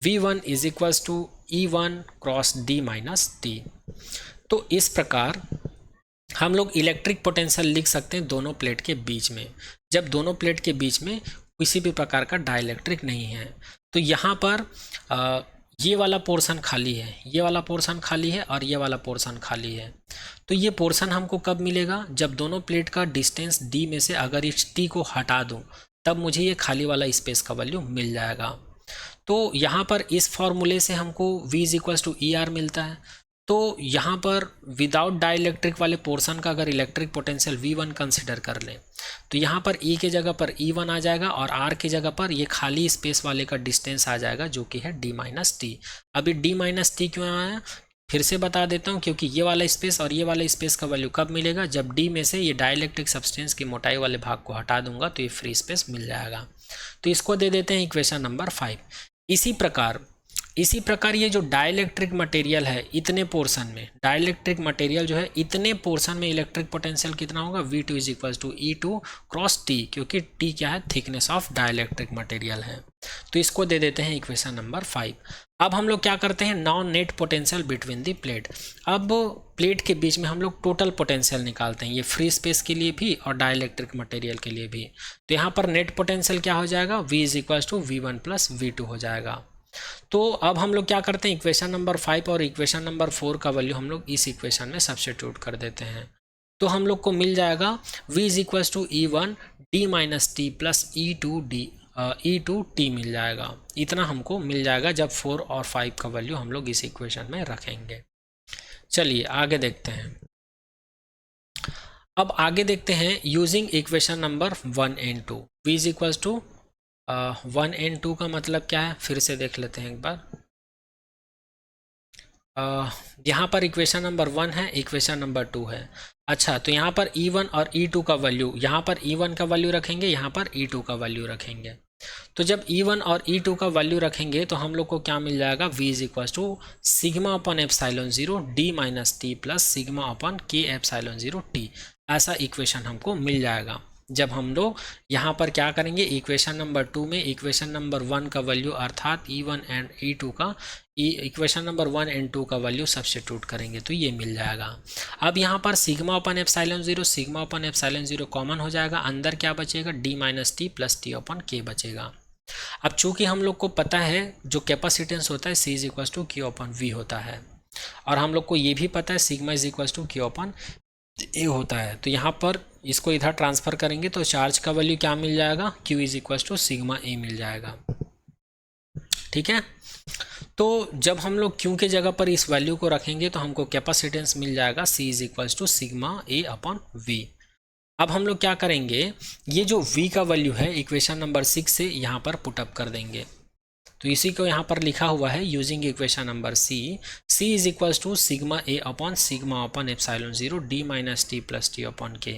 V1 is equals to E1 cross D minus T। तो इस प्रकार हम लोग इलेक्ट्रिक पोटेंशियल लिख सकते हैं दोनों प्लेट के बीच में, जब दोनों प्लेट के बीच में किसी भी प्रकार का डाइलेक्ट्रिक नहीं है। तो यहाँ पर ये वाला पोर्शन खाली है, ये वाला पोर्शन खाली है और ये वाला पोर्शन खाली है। तो ये पोर्शन हमको कब मिलेगा, जब दोनों प्लेट का डिस्टेंस D में से अगर इस T को हटा दूँ तब मुझे ये खाली वाला स्पेस का वैल्यू मिल जाएगा। तो यहाँ पर इस फॉर्मूले से हमको V is equals to E R मिलता है। तो यहाँ पर विदाउट डाइलेक्ट्रिक वाले पोर्शन का अगर इलेक्ट्रिक पोटेंशियल V1 कंसिडर कर लें तो यहाँ पर E के जगह पर E1 आ जाएगा और R की जगह पर ये खाली स्पेस वाले का डिस्टेंस आ जाएगा जो कि है D माइनस टी। अभी D माइनस टी क्यों आया फिर से बता देता हूँ, क्योंकि ये वाला स्पेस और ये वाला स्पेस का वैल्यू कब मिलेगा, जब D में से ये डाइलेक्ट्रिक सब्सटेंस की मोटाई वाले भाग को हटा दूंगा तो ये फ्री स्पेस मिल जाएगा। तो इसको दे देते हैं इक्वेशन नंबर 5। इसी प्रकार ये जो डाइलेक्ट्रिक मटेरियल है इतने पोर्शन में, डाइलेक्ट्रिक मटेरियल जो है इतने पोर्शन में इलेक्ट्रिक पोटेंशियल कितना होगा, V2 is equal to E2 cross T, क्योंकि T क्या है, थिकनेस ऑफ डाइलेक्ट्रिक मटेरियल है। तो इसको दे देते हैं इक्वेशन नंबर 5। अब हम लोग क्या करते हैं, non net potential between the plate. अब प्लेट के बीच में हम लोग टोटल पोटेंशियल निकालते हैं, ये फ्री स्पेस के लिए भी और डाइलेक्ट्रिक मटेरियल के लिए भी। तो यहाँ पर नेट पोटेंशियल क्या हो जाएगा, V is equal to V1 plus V2 हो जाएगा। तो अब हम लोग क्या करते हैं, इक्वेशन नंबर 5 और इक्वेशन नंबर 4 का वैल्यू हम लोग इस इक्वेशन में सब्स्टिट्यूट कर देते हैं। तो हम लोग को मिल जाएगा V is equal to E1 D minus T plus E2 T मिल जाएगा। इतना हमको मिल जाएगा जब 4 और 5 का वैल्यू हम लोग इस इक्वेशन में रखेंगे। चलिए आगे देखते हैं। अब आगे देखते हैं using equation number 1 and 2। V is equal to 1 and 2 का मतलब क्या है, फिर से देख लेते हैं एक बार। यहाँ पर इक्वेशन नंबर 1 है, इक्वेशन नंबर 2 है। अच्छा, तो यहाँ पर E1 और E2 का वैल्यू, यहाँ पर E1 का वैल्यू रखेंगे, यहाँ पर E2 का वैल्यू रखेंगे। तो जब E1 और E2 का वैल्यू रखेंगे तो हम लोग को क्या मिल जाएगा, V is equal to sigma upon epsilon 0 D minus T plus sigma upon K epsilon 0 T। ऐसा इक्वेशन हमको मिल जाएगा जब हम लोग यहाँ पर क्या करेंगे, इक्वेशन नंबर 2 में इक्वेशन नंबर 1 का वैल्यू अर्थात E1 एंड E2 का इक्वेशन नंबर 1 एंड 2 का वैल्यू सब्स्टिट्यूट करेंगे तो ये मिल जाएगा। अब यहाँ पर sigma upon epsilon 0 sigma upon epsilon 0 common हो जाएगा, अंदर क्या बचेगा, D minus T plus T upon K बचेगा। अब चूंकि हम लोग को पता है जो कैपेसिटेंस होता है C is equal to Q upon V होता है, और हम लोग को ये भी पता है sigma is equal to Q upon A होता है। तो यहाँ पर इसको इधर ट्रांसफर करेंगे तो चार्ज का वैल्यू क्या मिल जाएगा, Q is equal to sigma A मिल जाएगा। ठीक है, तो जब हम लोग Q के जगह पर इस वैल्यू को रखेंगे तो हमको कैपेसिटेंस मिल जाएगा C is equal to sigma A upon V। अब हम लोग क्या करेंगे, ये जो V का वैल्यू है इक्वेशन नंबर 6 से यहाँ पर पुटअप कर देंगे। तो इसी को यहाँ पर लिखा हुआ है using equation number C is equal to sigma A upon sigma upon epsilon 0 D minus T plus T upon K।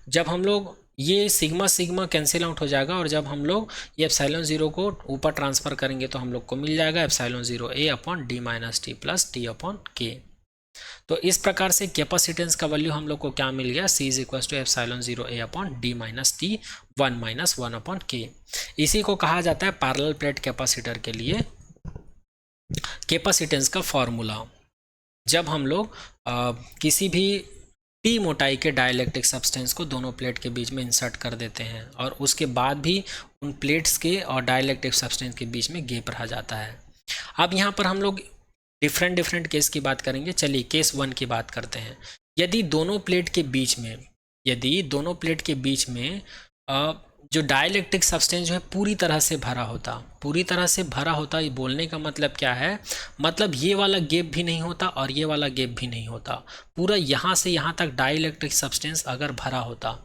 जब हम लोग ये सिग्मा सिग्मा कैंसिल आउट हो जाएगा और जब हम लोग ये एप्सिलॉन 0 को ऊपर ट्रांसफर करेंगे तो हम लोग को मिल जाएगा epsilon 0 A upon D minus T plus T upon K। तो इस प्रकार से कैपेसिटेंस का वैल्यू हम लोग को क्या मिल गया, C is equal to epsilon 0 A upon D minus T 1 minus 1 upon K। इसी को कहा जाता है पैरेलल प्लेट कैपेसिटर के लिए कैपेसिटेंस का फॉर्मूला। जब हम लोग किसी भी T मोटाई के डाइलेक्ट्रिक सब्सटेंस को दोनों प्लेट के बीच में इंसर्ट कर देते हैं और उसके बाद भी उन प्लेट्स के और डाइलेक्ट्रिक सब्सटेंस के बीच में गैप रह जाता है। अब यहाँ पर हम लोग डिफरेंट केस की बात करेंगे। चलिए केस 1 की बात करते हैं। यदि दोनों प्लेट के बीच में जो डाइलेक्ट्रिक सब्सटेंस जो है पूरी तरह से भरा होता, ये बोलने का मतलब क्या है, मतलब ये वाला गैप भी नहीं होता और ये वाला गैप भी नहीं होता, पूरा यहाँ से यहाँ तक डाइलेक्ट्रिक सब्सटेंस अगर भरा होता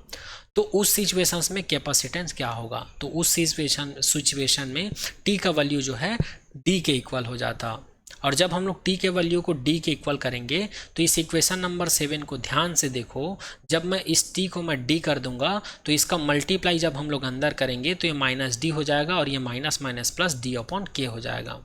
तो उस सिचुएशंस में कैपेसिटेंस क्या होगा, तो उस सिचुएशन में T का वैल्यू जो है D के इक्वल हो जाता। और जब हम लोग T के वैल्यू को D के इक्वल करेंगे तो इस इक्वेशन नंबर 7 को ध्यान से देखो, जब मैं इस T को मैं D कर दूंगा तो इसका मल्टीप्लाई जब हम लोग अंदर करेंगे तो ये माइनस D हो जाएगा और ये minus minus plus D upon K हो जाएगा।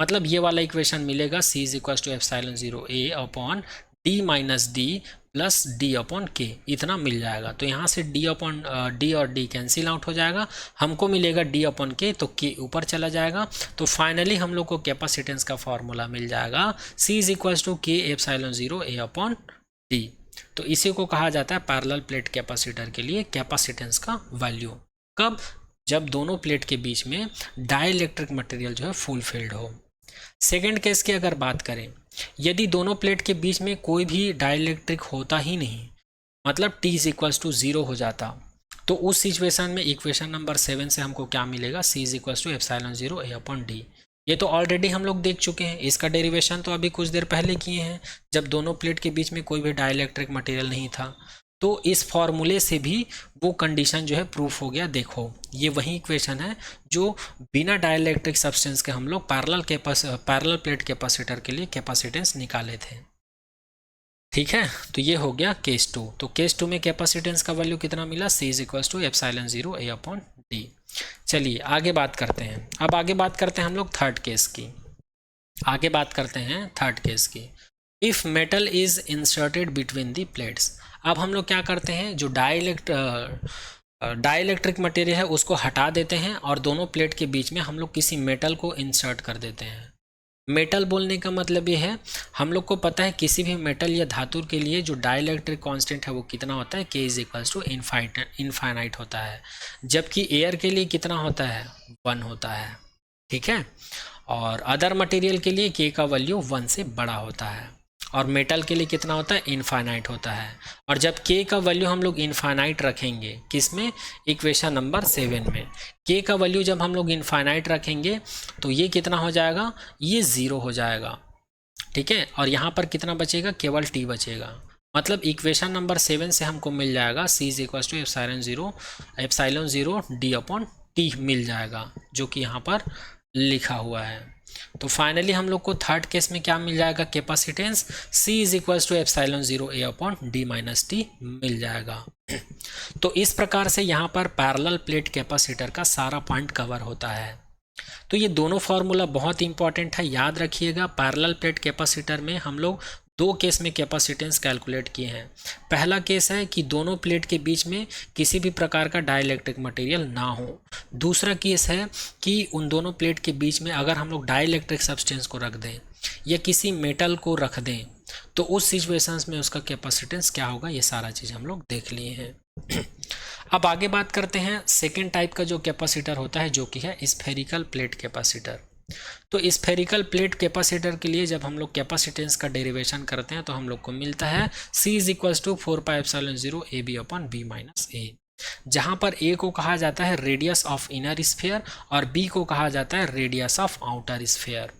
मतलब ये वाला इक्वेशन मिलेगा C is equal to epsilon 0 A upon D minus D plus D upon K, इतना मिल जाएगा। तो यहाँ से D अपॉन D और D कैंसिल आउट हो जाएगा, हमको मिलेगा D अपॉन K, तो K ऊपर चला जाएगा। तो फाइनली हम लोग को कैपेसिटेंस का फॉर्मूला मिल जाएगा C is equal to K epsilon 0 A upon D। तो इसी को कहा जाता है पैरेलल प्लेट कैपेसिटर के लिए कैपेसिटेंस का वैल्यू। कब, जब दोनों प्लेट के बीच में डाइलेक्ट्रिक मटेरियल जो है फुल फिल्ड हो। सेकेंड केस की अगर बात करें, यदि दोनों प्लेट के बीच में कोई भी डाइलेक्ट्रिक होता ही नहीं, मतलब T इज इक्वल्स टू 0 हो जाता, तो उस सिचुएशन में इक्वेशन नंबर 7 से हमको क्या मिलेगा, C is equal to epsilon 0 A upon D. ये तो ऑलरेडी हम लोग देख चुके हैं, इसका डेरिवेशन तो अभी कुछ देर पहले किए हैं जब दोनों प्लेट के बीच में कोई भी डाइलेक्ट्रिक मटेरियल नहीं था। तो इस फॉर्मूले से भी वो कंडीशन जो है प्रूफ हो गया। देखो ये वही इक्वेशन है जो बिना डाइलेक्ट्रिक सब्सटेंस के हम लोग पैरेलल प्लेट कैपेसिटर के लिए कैपेसिटेंस निकाले थे। ठीक है, तो ये हो गया केस 2। तो केस 2 में कैपेसिटेंस का वैल्यू कितना मिला, C is equal to epsilon 0 A upon D. चलिए आगे बात करते हैं। अब आगे बात करते हैं हम लोग थर्ड केस की। आगे बात करते हैं थर्ड केस की। If metal is inserted between the plates. अब हम लोग क्या करते हैं, जो डाइलेक्ट्रिक मटेरियल है उसको हटा देते हैं और दोनों प्लेट के बीच में हम लोग किसी मेटल को इंसर्ट कर देते हैं। मेटल बोलने का मतलब ये है, हम लोग को पता है किसी भी मेटल या धातु के लिए जो डाइलेक्ट्रिक कांस्टेंट है वो कितना होता है, K is equals to infinite होता है, जबकि एयर के लिए कितना होता है, 1 होता है। ठीक है, और अदर मटेरियल के लिए K का वैल्यू 1 से बड़ा होता है, और मेटल के लिए कितना होता है, इनफाइनाइट होता है। और जब K का वैल्यू हम लोग इनफाइनाइट रखेंगे, किस में, इक्वेशन नंबर 7 में, K का वैल्यू जब हम लोग इनफाइनाइट रखेंगे तो ये कितना हो जाएगा, ये 0 हो जाएगा। ठीक है, और यहाँ पर कितना बचेगा, केवल T बचेगा। मतलब इक्वेशन नंबर 7 से हमको मिल जाएगा C is equal to epsilon 0 D upon T मिल जाएगा, जो कि यहाँ पर लिखा हुआ है। तो फाइनली हम लोग को थर्ड केस में क्या मिल जाएगा, capacitance C is equal to epsilon 0 A upon D minus T मिल जाएगा। तो इस प्रकार से यहाँ पर पैरेलल प्लेट कैपेसिटर का सारा पॉइंट कवर होता है। तो ये दोनों फार्मूला बहुत इंपॉर्टेंट है, याद रखिएगा। पैरेलल प्लेट कैपेसिटर में हम लोग 2 केस में कैपेसिटेंस कैलकुलेट किए हैं। पहला केस है कि दोनों प्लेट के बीच में किसी भी प्रकार का डाइलेक्ट्रिक मटेरियल ना हो। दूसरा केस है कि उन दोनों प्लेट के बीच में अगर हम लोग डाइलेक्ट्रिक सब्सटेंस को रख दें या किसी मेटल को रख दें तो उस सिचुएशंस में उसका कैपेसिटेंस क्या होगा, ये सारा चीज़ हम लोग देख लिए हैं। अब आगे बात करते हैं सेकेंड टाइप का जो कैपेसिटर होता है, जो कि है स्फेरिकल प्लेट कैपेसिटर। तो स्फेरिकल प्लेट कैपेसिटर के लिए जब हम लोग कैपेसिटेंस का डेरिवेशन करते हैं तो हम लोग को मिलता है C is equals to 4 pi epsilon 0 AB upon B minus A, जहाँ पर A को कहा जाता है रेडियस ऑफ इनर स्फीयर और B को कहा जाता है रेडियस ऑफ आउटर स्फीयर।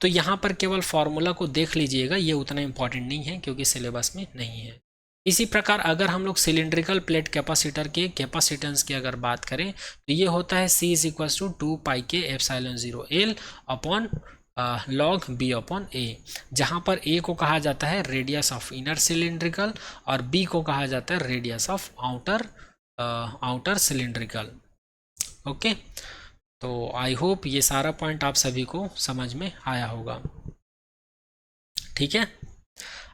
तो यहाँ पर केवल फॉर्मूला को देख लीजिएगा, ये उतना इंपॉर्टेंट नहीं है क्योंकि सिलेबस में नहीं है। इसी प्रकार अगर हम लोग सिलिंड्रिकल प्लेट कैपेसिटर के कैपेसिटेंस की अगर बात करें तो ये होता है C इज इक्वल्स टू 2 पाई के epsilon 0 L upon log B upon A, जहाँ पर A को कहा जाता है रेडियस ऑफ इनर सिलिंड्रिकल और B को कहा जाता है radius of outer cylindrical. Okay, तो आई होप ये सारा पॉइंट आप सभी को समझ में आया होगा। ठीक है,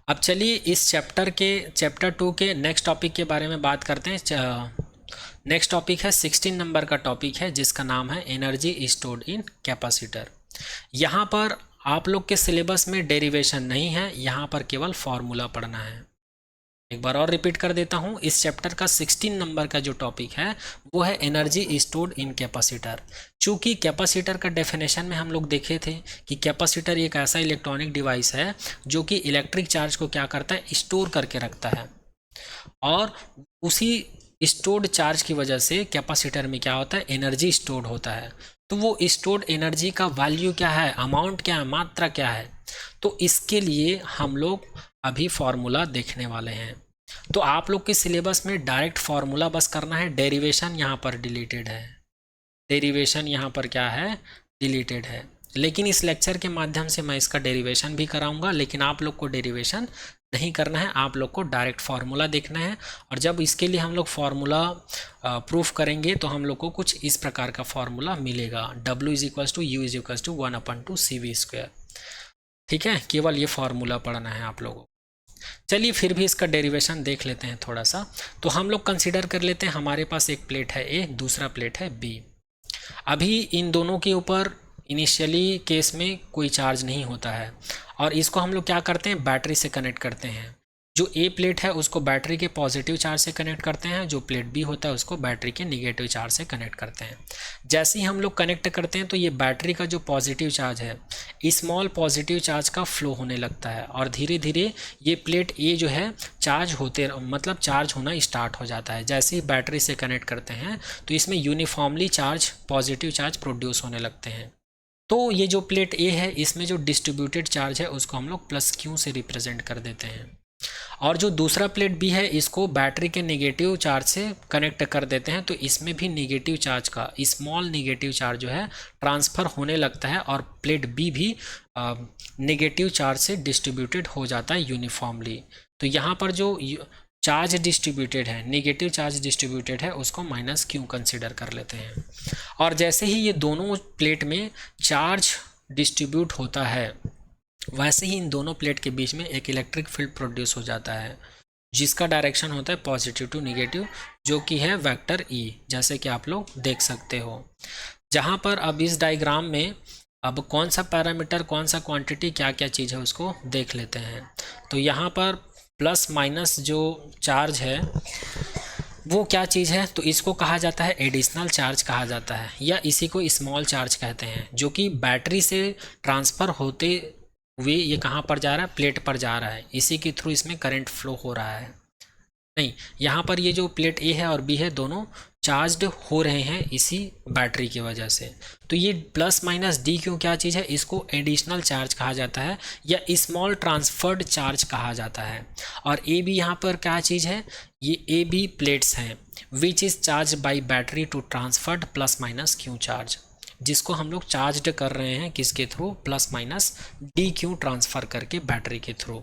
अब चलिए इस चैप्टर 2 के नेक्स्ट टॉपिक के बारे में बात करते हैं। नेक्स्ट टॉपिक है 16 नंबर का टॉपिक है, जिसका नाम है एनर्जी स्टोर्ड इन कैपेसिटर। यहाँ पर आप लोग के सिलेबस में डेरिवेशन नहीं है, यहाँ पर केवल फॉर्मूला पढ़ना है। एक बार और रिपीट कर देता हूँ, इस चैप्टर का 16 नंबर का जो टॉपिक है वो है एनर्जी स्टोर्ड इन कैपेसिटर। चूँकि कैपेसिटर का डेफिनेशन में हम लोग देखे थे कि कैपेसिटर एक ऐसा इलेक्ट्रॉनिक डिवाइस है जो कि इलेक्ट्रिक चार्ज को क्या करता है, स्टोर करके रखता है, और उसी स्टोर्ड चार्ज की वजह से कैपेसिटर में क्या होता है, एनर्जी स्टोर्ड होता है। तो वो स्टोर्ड एनर्जी का वैल्यू क्या है, अमाउंट क्या है, मात्रा क्या है, तो इसके लिए हम लोग अभी फॉर्मूला देखने वाले हैं। तो आप लोग के सिलेबस में डायरेक्ट फॉर्मूला बस करना है, डेरिवेशन यहाँ पर डिलीटेड है, डेरिवेशन यहाँ पर क्या है, डिलीटेड है। लेकिन इस लेक्चर के माध्यम से मैं इसका डेरिवेशन भी कराऊंगा, लेकिन आप लोग को डेरिवेशन नहीं करना है, आप लोग को डायरेक्ट फार्मूला देखना है। और जब इसके लिए हम लोग फार्मूला प्रूफ करेंगे तो हम लोग को कुछ इस प्रकार का फार्मूला मिलेगा, W is equals to U is equals to 1/2 CV square. ठीक है, केवल ये फार्मूला पढ़ना है आप लोगों को। चलिए फिर भी इसका डेरिवेशन देख लेते हैं थोड़ा सा। तो हम लोग कंसीडर कर लेते हैं हमारे पास एक प्लेट है A, दूसरा प्लेट है B। अभी इन दोनों के ऊपर इनिशियली केस में कोई चार्ज नहीं होता है, और इसको हम लोग क्या करते हैं, बैटरी से कनेक्ट करते हैं। जो ए प्लेट है उसको बैटरी के पॉजिटिव चार्ज से कनेक्ट करते हैं, जो प्लेट बी होता है उसको बैटरी के निगेटिव चार्ज से कनेक्ट करते हैं। जैसे ही हम लोग कनेक्ट करते हैं तो ये बैटरी का जो पॉजिटिव चार्ज है, स्मॉल पॉजिटिव चार्ज का फ्लो होने लगता है और धीरे धीरे ये प्लेट ए जो है चार्ज होते मतलब चार्ज होना स्टार्ट हो जाता है। जैसे ही बैटरी से कनेक्ट करते हैं तो इसमें uniformly charge positive charge produce होने लगते हैं। तो ये जो प्लेट ए है इसमें जो डिस्ट्रीब्यूटेड चार्ज है उसको हम लोग प्लस क्यू से रिप्रेजेंट कर देते हैं, और जो दूसरा प्लेट बी है इसको बैटरी के नेगेटिव चार्ज से कनेक्ट कर देते हैं। तो इसमें भी नेगेटिव चार्ज का स्मॉल नेगेटिव चार्ज जो है ट्रांसफ़र होने लगता है और प्लेट बी भी नेगेटिव चार्ज से डिस्ट्रीब्यूटेड हो जाता है यूनिफॉर्मली। तो यहाँ पर जो चार्ज डिस्ट्रीब्यूटेड है, नेगेटिव चार्ज डिस्ट्रीब्यूटेड है, उसको माइनस क्यू कंसिडर कर लेते हैं। और जैसे ही ये दोनों प्लेट में चार्ज डिस्ट्रीब्यूट होता है वैसे ही इन दोनों प्लेट के बीच में एक इलेक्ट्रिक फील्ड प्रोड्यूस हो जाता है जिसका डायरेक्शन होता है पॉजिटिव टू नेगेटिव, जो कि है वेक्टर ई, जैसे कि आप लोग देख सकते हो। जहाँ पर अब इस डायग्राम में अब कौन सा पैरामीटर, कौन सा क्वांटिटी, क्या क्या चीज़ है उसको देख लेते हैं। तो यहाँ पर प्लस माइनस जो चार्ज है वो क्या चीज़ है, तो इसको कहा जाता है एडिशनल चार्ज कहा जाता है, या इसी को स्मॉल चार्ज कहते हैं, जो कि बैटरी से ट्रांसफ़र होते हुए ये कहाँ पर जा रहा है, प्लेट पर जा रहा है, इसी के थ्रू इसमें करंट फ्लो हो रहा है। नहीं, यहाँ पर ये जो प्लेट ए है और बी है दोनों चार्ज्ड हो रहे हैं इसी बैटरी की वजह से। तो ये प्लस माइनस डी क्यों क्या चीज़ है, इसको एडिशनल चार्ज कहा जाता है या स्मॉल ट्रांसफर्ड चार्ज कहा जाता है। और ए बी यहाँ पर क्या चीज़ है, ये ए बी प्लेट्स हैं which is charge by battery to transferred plus minus Q charge, जिसको हम लोग चार्ज कर रहे हैं किसके through, plus minus D Q transfer करके बैटरी के through.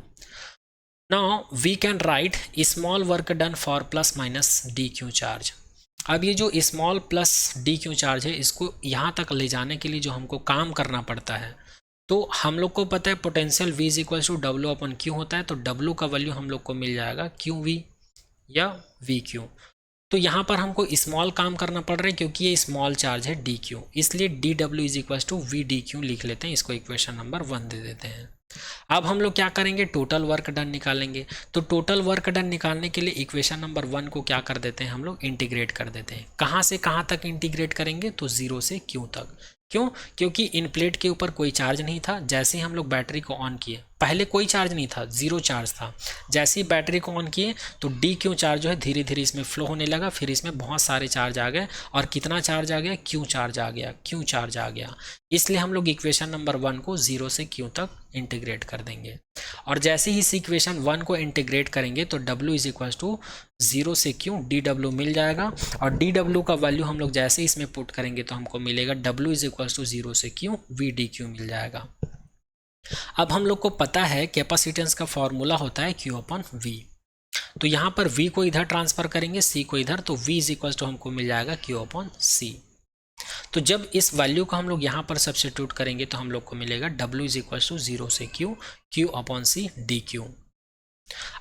Now we can write small work done for plus minus D Q charge. अब ये जो small plus D Q charge है इसको यहाँ तक ले जाने के लिए जो हमको काम करना पड़ता है, तो हम लोग को पता है potential V is equal to W upon Q होता है, तो W का वैल्यू हम लोग को मिल जाएगा क्यू वी या वी क्यू। तो यहाँ पर हमको स्मॉल काम करना पड़ रहा है क्योंकि ये स्मॉल चार्ज है डी क्यू, इसलिए D W is equal to V D Q लिख लेते हैं, इसको इक्वेशन नंबर 1 दे देते हैं। अब हम लोग क्या करेंगे, टोटल वर्क डन निकालेंगे। तो टोटल वर्क डन निकालने के लिए इक्वेशन नंबर 1 को क्या कर देते हैं हम लोग, इंटीग्रेट कर देते हैं। कहाँ से कहाँ तक इंटीग्रेट करेंगे, तो 0 से Q तक। क्यों, क्योंकि इन प्लेट के ऊपर कोई चार्ज नहीं था। जैसे ही हम लोग बैटरी को ऑन किए, पहले कोई चार्ज नहीं था, 0 चार्ज था। जैसे ही बैटरी को ऑन किए तो डी क्यू चार्ज जो है धीरे धीरे इसमें फ्लो होने लगा, फिर इसमें बहुत सारे चार्ज आ गए और कितना चार्ज आ गया, क्यू चार्ज आ गया, क्यू चार्ज आ गया। इसलिए हम लोग इक्वेशन नंबर 1 को 0 से Q तक इंटीग्रेट कर देंगे। और जैसे ही इस इक्वेशन 1 को इंटीग्रेट करेंगे तो W इज इक्वल टू 0 से Q डी डब्ल्यू मिल जाएगा, और डी डब्ल्यू का वैल्यू हम लोग जैसे ही इसमें पुट करेंगे तो हमको मिलेगा W इज इक्वल टू 0 से Q वी डी क्यू मिल जाएगा। अब हम लोग को पता है कैपेसिटेंस का फॉर्मूला होता है Q अपॉन V। तो यहाँ पर V को इधर ट्रांसफर करेंगे, C को इधर, तो V इज इक्वल टू हमको मिल जाएगा Q अपॉन C। तो जब इस वैल्यू को हम लोग यहाँ पर सब्स्टिट्यूट करेंगे तो हम लोग को मिलेगा W इज इक्वल टू 0 से Q upon C D Q.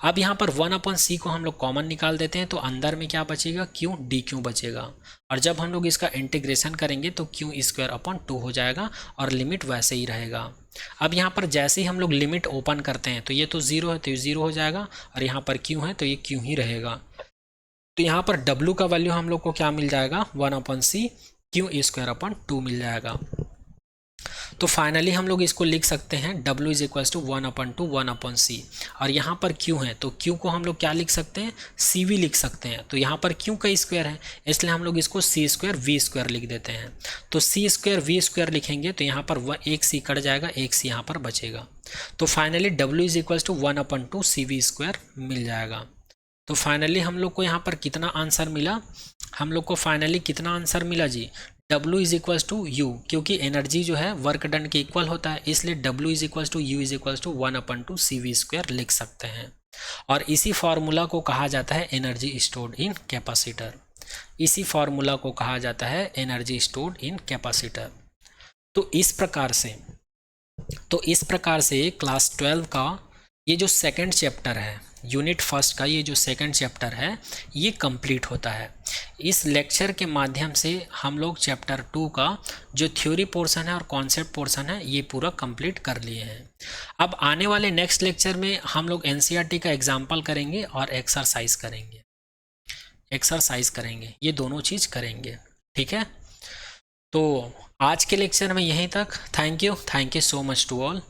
अब यहाँ पर 1 अपॉन C को हम लोग कॉमन निकाल देते हैं, तो अंदर में क्या बचेगा, Q डी क्यू बचेगा। और जब हम लोग इसका इंटीग्रेशन करेंगे तो Q स्क्वायर अपॉन 2 हो जाएगा और लिमिट वैसे ही रहेगा। अब यहाँ पर जैसे ही हम लोग लिमिट ओपन करते हैं तो ये तो 0 है तो ये 0 हो जाएगा, और यहाँ पर Q है तो ये Q ही रहेगा। तो यहाँ पर W का वैल्यू हम लोग को क्या मिल जाएगा, 1 upon C Q square upon 2 मिल जाएगा। तो फाइनली हम लोग इसको लिख सकते हैं W is equal to 1 upon 2 1 upon C, और यहाँ पर Q है तो Q को हम लोग क्या लिख सकते हैं, CV लिख सकते हैं। तो यहाँ पर Q का स्क्वायर है इसलिए हम लोग इसको C स्क्वायर V स्क्वायर लिख देते हैं। तो C स्क्वायर V स्क्वायर लिखेंगे तो यहाँ पर एक C कट जाएगा, एक C यहाँ पर बचेगा। तो finally W is equal to 1 upon 2 CV square मिल जाएगा। तो फाइनली हम लोग को यहाँ पर कितना आंसर मिला, हम लोग को फाइनली कितना आंसर मिला जी, W is equal to U, क्योंकि एनर्जी जो है वर्क डन के इक्वल होता है, इसलिए W is equal to U is equal to 1 upon 2 CV square लिख सकते हैं। और इसी फार्मूला को कहा जाता है एनर्जी स्टोर्ड इन कैपेसिटर। इसी फार्मूला को कहा जाता है एनर्जी स्टोर्ड इन कैपेसिटर। तो इस प्रकार से क्लास 12 का ये जो सेकंड चैप्टर है यूनिट फर्स्ट का ये जो सेकंड चैप्टर है ये कंप्लीट होता है। इस लेक्चर के माध्यम से हम लोग चैप्टर 2 का जो थ्योरी पोर्शन है और कॉन्सेप्ट पोर्शन है ये पूरा कंप्लीट कर लिए हैं। अब आने वाले नेक्स्ट लेक्चर में हम लोग एनसीईआरटी का एग्जाम्पल करेंगे और एक्सरसाइज करेंगे, ये दोनों चीज़ करेंगे। ठीक है, तो आज के लेक्चर में यहीं तक। Thank you so much to all.